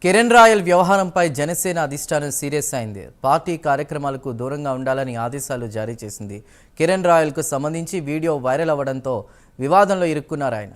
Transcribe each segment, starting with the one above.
Kiran royal వ్యవహారంపై జనసేన అధిష్టానం serious అయింది. పార్టీ కార్యక్రమాలకు దూరంగా ఉండాలని ఆదేశాలు జారీ చేసింది. కిరణ్ రాయల్కు సంబంధించి వీడియో వైరల్ అవ్వడంతో వివాదంలో ఇరుక్కున్నారు ఆయన.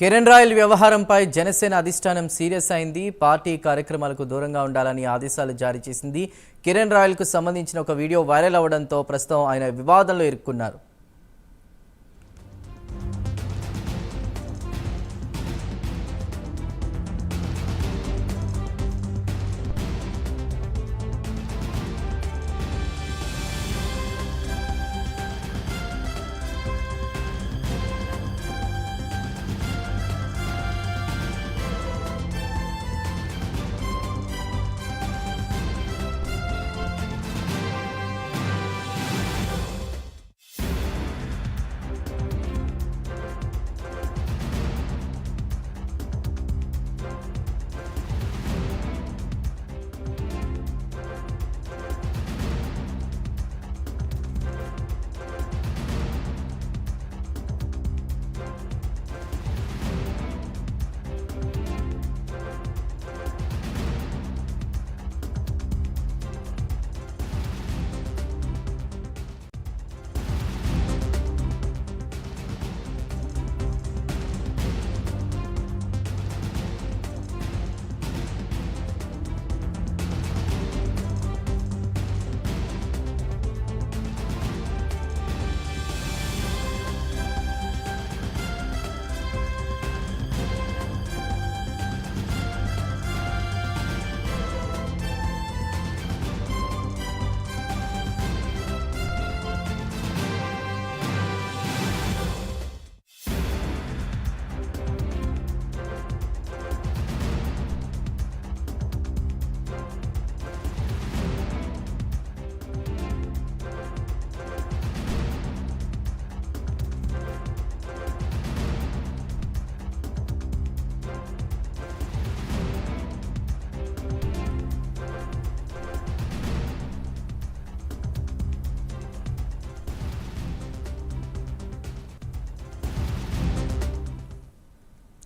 కిరణ్ రాయల్ వ్యవహారంపై జనసేన అధిష్టానం సీరియస్ అయింది. పార్టీ కార్యక్రమాలకు దూరంగా ఉండాలని ఆదేశాలు జారీ చేసింది. కిరణ్ రాయల్కు సంబంధించిన ఒక వీడియో వైరల్ అవ్వడంతో ప్రస్తుతం ఆయన వివాదంలో ఇరుక్కున్నారు.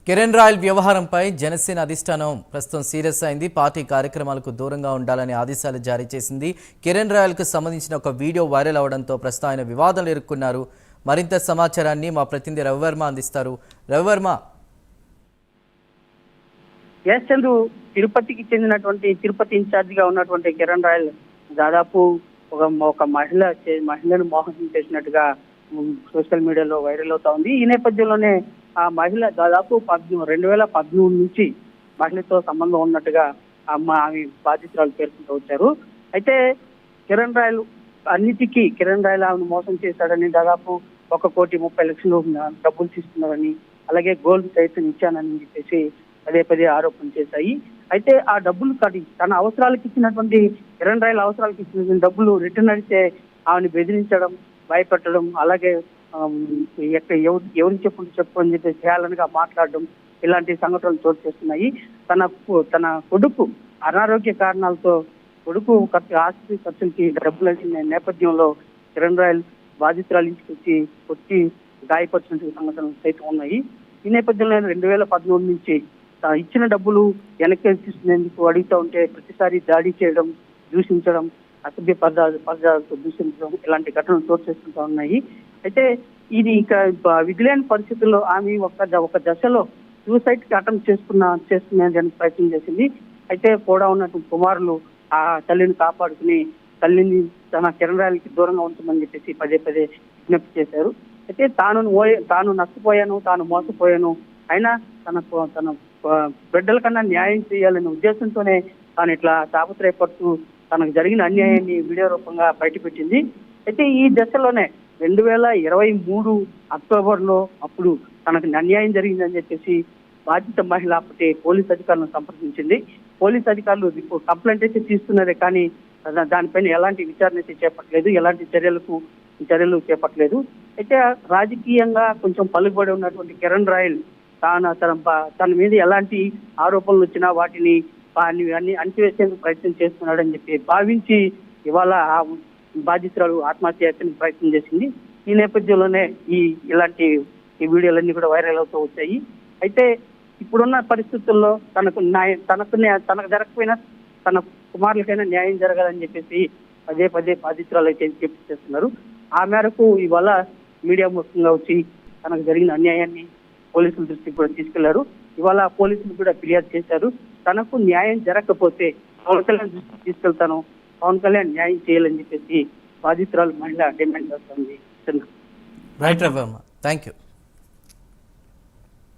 కిరణ్ రాయల్ వ్యవహారంపై జనసేన అధిష్టానం ప్రస్తుతం సీరియస్ అయింది. పార్టీ కార్యక్రమాలకు దూరంగా ఉండాలని ఆదేశాలు జారీ చేసింది. కిరణ్ రాయల్కు సంబంధించిన ఒక వీడియో వైరల్ అవడంతో ప్రస్తుతం ఆయన వివాదంలో ఇరుక్కున్నారు. మరింత సమాచారాన్ని మా ప్రతినిధి రవివర్మ అందిస్తారు. రవివర్మ, చంద్రు, తిరుపతికి చెందినటువంటి తిరుపతి ఇన్ఛార్జిగా ఉన్నటువంటి కిరణ్ రాయల్ దాదాపు ఒక మహిళను మోసం చేసినట్టుగా సోషల్ మీడియాలో వైరల్ అవుతా ఉంది. ఈ నేపథ్యంలోనే ఆ మహిళ దాదాపు 2013 నుంచి మహిళతో సంబంధం ఉన్నట్టుగా ఆమె బాధితురాలు పేర్కొంటూ వచ్చారు. అయితే కిరణ్ రాయల్ ఆమెను మోసం చేశాడని, దాదాపు 1,30,00,000 డబ్బులు తీసుకున్నారని, అలాగే గోల్డ్ సైతం ఇచ్చానని చెప్పేసి పదే ఆరోపణ చేశాయి. అయితే ఆ డబ్బులు తన అవసరాలకు ఇచ్చినటువంటి కిరణ్ రాయల్ అవసరాలకు ఇచ్చినటువంటి డబ్బులు రిటర్న్ అడిగితే ఆమెను బెదిరించడం, భయపెట్టడం, అలాగే ఎవరికి చెప్పు అని చెప్పి చేయాలనిగా మాట్లాడడం, ఇలాంటి సంఘటనలు చోటు చేస్తున్నాయి. తన కొడుకు అనారోగ్య కారణాలతో కొడుకు ఆస్తి ఖర్చులకి డబ్బులు అడిగిన నేపథ్యంలో కిరణ్ రాయల్ బాధితురాలు ఇంటికి వచ్చి గాయపరిచిన సంఘటనలు సైతం ఉన్నాయి. ఈ నేపథ్యంలో 2013 నుంచి ఇచ్చిన డబ్బులు వెనక్కి తీసుకునేందుకు అడుగుతూ ఉంటే ప్రతిసారి దాడి చేయడం, దూషించడం, అసభ్య పదాలతో దూషించడం ఇలాంటి ఘటనలు చోటు చేసుకుంటూ ఉన్నాయి. అయితే ఇది ఇక విధిలేని పరిస్థితుల్లో ఆమె ఒక దశలో సూసైడ్ కి అటెంప్ట్ చేసుకునేదానికి ప్రయత్నం చేసింది. అయితే కూడా ఉన్నటువంటి కుమారులు ఆ తల్లిని కాపాడుకుని తల్లిని తన కిరణ్ రాయలకి దూరంగా ఉంచమని చెప్పేసి పదే పదే విజ్ఞప్తి చేశారు. అయితే తాను నష్టపోయాను, తాను మోసపోయాను, అయినా తన బిడ్డల కన్నా న్యాయం చేయాలనే ఉద్దేశంతోనే తాను ఇట్లా తాపత్రయపడుతూ తనకు జరిగిన అన్యాయాన్ని వీడియో రూపంగా బయటపెట్టింది. అయితే ఈ దశలోనే 2023 అక్టోబర్లో అప్పుడు తనకు అన్యాయం జరిగిందని చెప్పేసి బాధిత మహిళ అప్పటి పోలీస్ అధికారులను సంప్రదించింది. పోలీస్ అధికారులు కంప్లైంట్ అయితే తీసుకున్నారే కానీ దానిపైన ఎలాంటి విచారణ అయితే చేపట్టలేదు, ఎలాంటి చర్యలు చేపట్టలేదు. అయితే రాజకీయంగా కొంచెం పలుకుబడి ఉన్నటువంటి కిరణ్ రాయల్ తన మీద ఎలాంటి ఆరోపణలు వచ్చినా వాటిని అన్ని అణిచివేసేందుకు ప్రయత్నం చేస్తున్నాడని చెప్పి భావించి ఇవాళ ఆ బాధితురాలు ఆత్మహత్యకు ప్రయత్నం చేసింది. ఈ నేపథ్యంలోనే ఇలాంటి వీడియోలన్నీ కూడా వైరల్ అవుతూ వచ్చాయి. అయితే ఇప్పుడున్న పరిస్థితుల్లో తనకు జరగకపోయినా తన కుమారులకైనా న్యాయం జరగాలని చెప్పేసి పదే పదే బాధితురాలు అయితే విజ్ఞప్తి చేస్తున్నారు. ఆ మేరకు ఇవాళ మీడియా ముఖ్యంగా వచ్చి తనకు జరిగిన అన్యాయాన్ని పోలీసుల దృష్టికి కూడా తీసుకెళ్లారు. ఇవాళ పోలీసులు కూడా ఫిర్యాదు చేశారు. తనకు న్యాయం జరగకపోతే పవన్ కళ్యాణ్ దృష్టికి తీసుకెళ్తాను, పవన్ కళ్యాణ్ న్యాయం చేయాలని చెప్పేసి బాధితురాలు మహిళ డిమాండ్ చేస్తుంది. Right Ravi Varma, thank you.